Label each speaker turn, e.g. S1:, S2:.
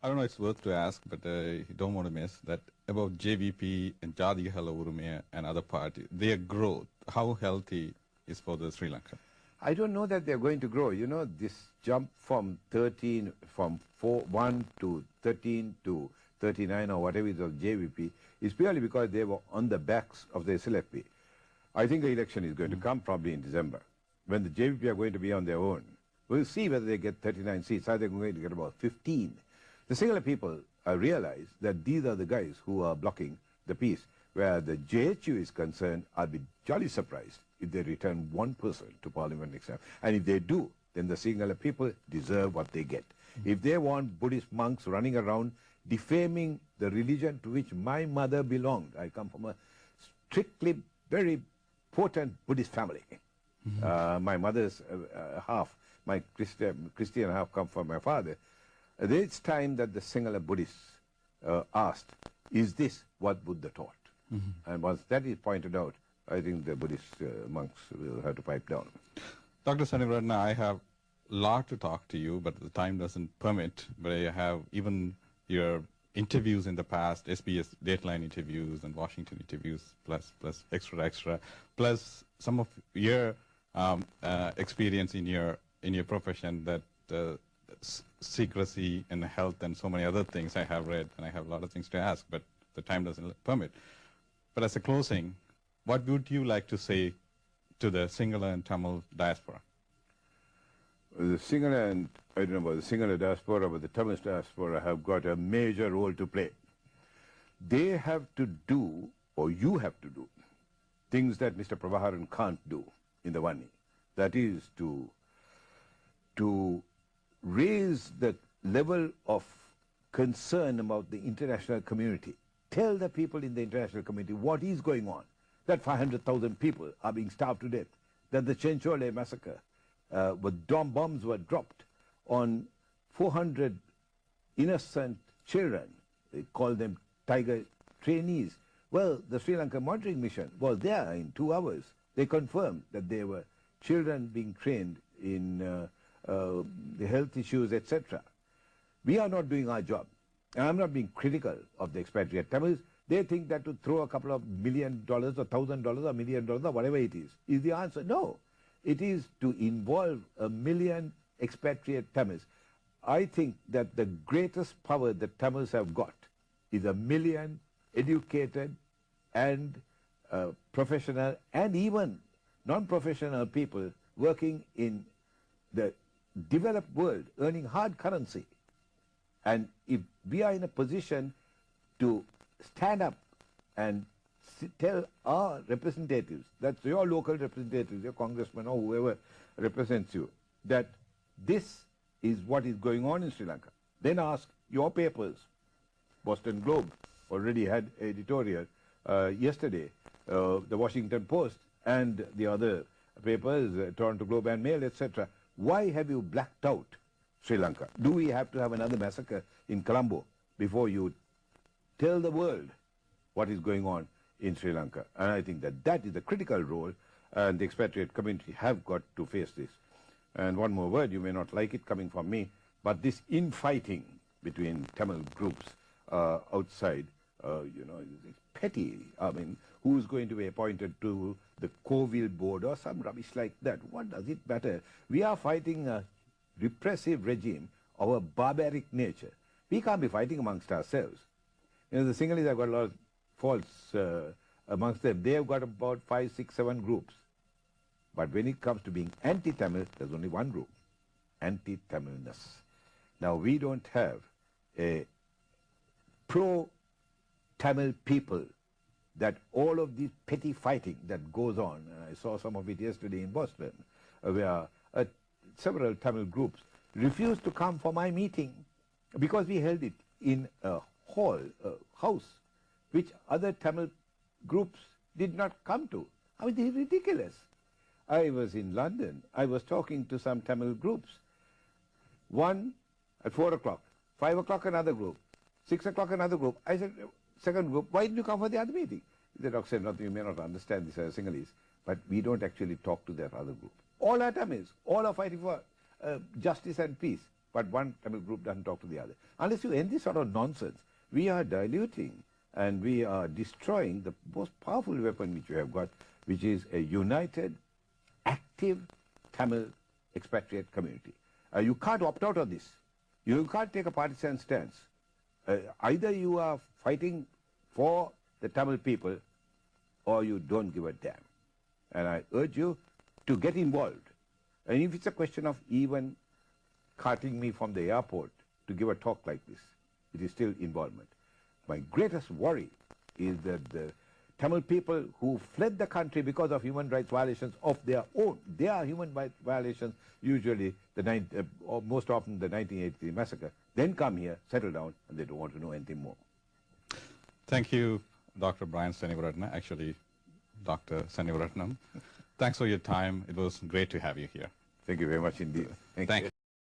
S1: I don't know it's worth to ask, but you don't want to miss that about JVP and Jadihala Urumaya and other parties, their growth, how healthy is for the Sri Lanka?
S2: I don't know that they're going to grow. You know, this jump from 1 to 13 to 39 or whatever it is of JVP is purely because they were on the backs of the SLFP. I think the election is going to come probably in December, when the JVP are going to be on their own. We'll see whether they get 39 seats. Are they going to get about 15? The Sinhala people realize that these are the guys who are blocking the peace. Where the JHU is concerned, I'll be jolly surprised if they return one person to parliament next time. And if they do, then the Sinhala people deserve what they get. If they want Buddhist monks running around defaming the religion to which my mother belonged, I come from a strictly very potent Buddhist family. My mother's half, my Christian half, come from my father. It's time that the Sinhala Buddhists asked, is this what Buddha taught? And once that is pointed out, I think the Buddhist monks will have to pipe down.
S1: Dr. Sanivaratna, I have a lot to talk to you, but the time doesn't permit. But I have even your interviews in the past, SBS Dateline interviews and Washington interviews, plus extra, plus some of your experience in your profession, that secrecy and health and so many other things I have read, and I have a lot of things to ask, but the time doesn't permit. But as a closing, what would you like to say to the Sinhala and Tamil diaspora?
S2: The Sinhala and, I don't know about the Sinhala diaspora, but the Tamil diaspora have got a major role to play. They have to do, or you have to do, things that Mr. Prabhaharan can't do in the Vani. That is to raise the level of concern about the international community. Tell the people in the international community what is going on. That 500,000 people are being starved to death. That the Chenchole massacre, with bombs were dropped on 400 innocent children. They call them tiger trainees. Well, the Sri Lanka monitoring mission was there in 2 hours. They confirmed that there were children being trained in the health issues, etc. We are not doing our job. And I'm not being critical of the expatriate Tamils. They think that to throw a couple of $1 million or $1,000 or $1 million or whatever it is the answer. No. It is to involve 1 million expatriate Tamils. I think that the greatest power that Tamils have got is 1 million educated and professional and even non-professional people working in the developed world, earning hard currency. And if we are in a position to stand up and tell our representatives, that's your local representatives, your congressman or whoever represents you, that this is what is going on in Sri Lanka. Then ask your papers. Boston Globe already had editorial yesterday, the Washington Post and the other papers, Toronto Globe and Mail, etc. Why have you blacked out Sri Lanka? Do we have to have another massacre in Colombo before you tell the world what is going on in Sri Lanka? And I think that that is the critical role, and the expatriate community have got to face this. And one more word, you may not like it coming from me, but this infighting between Tamil groups outside, you know, it's petty. I mean, who's going to be appointed to the Covil board or some rubbish like that? What does it matter? We are fighting a repressive regime of a barbaric nature. We can't be fighting amongst ourselves. You know, the Sinhalese have got a lot of faults amongst them. They have got about 5, 6, 7 groups. But when it comes to being anti-Tamil, there's only one group, anti-Tamilness. Now, we don't have a pro-Tamil people that all of this petty fighting that goes on, and I saw some of it yesterday in Boston, where several Tamil groups refused to come for my meeting because we held it in a hall, a house, which other Tamil groups did not come to. I mean, this is ridiculous. I was in London. I was talking to some Tamil groups. One at 4 o'clock, 5 o'clock another group, 6 o'clock another group. I said, second group, why didn't you come for the other meeting? The doctor said, you may not understand this as Sinhalese, but we don't actually talk to that other group. All are Tamils, all are fighting for justice and peace. but one Tamil group doesn't talk to the other. Unless you end this sort of nonsense, we are diluting and we are destroying the most powerful weapon which we have got, which is a united, active Tamil expatriate community. You can't opt out of this. You can't take a partisan stance. Either you are fighting for the Tamil people or you don't give a damn. And I urge you to get involved. And if it's a question of even carting me from the airport to give a talk like this, it is still involvement. My greatest worry is that the Tamil people who fled the country because of human rights violations of their own, their human rights violations, usually or most often the 1983 massacre, then come here, settle down, and they don't want to know anything more.
S1: Thank you, Dr. Brian Senivaratna, actually Dr. Senivaratnam. Thanks for your time. It was great to have you here.
S2: Thank you very much indeed.
S1: Thank you.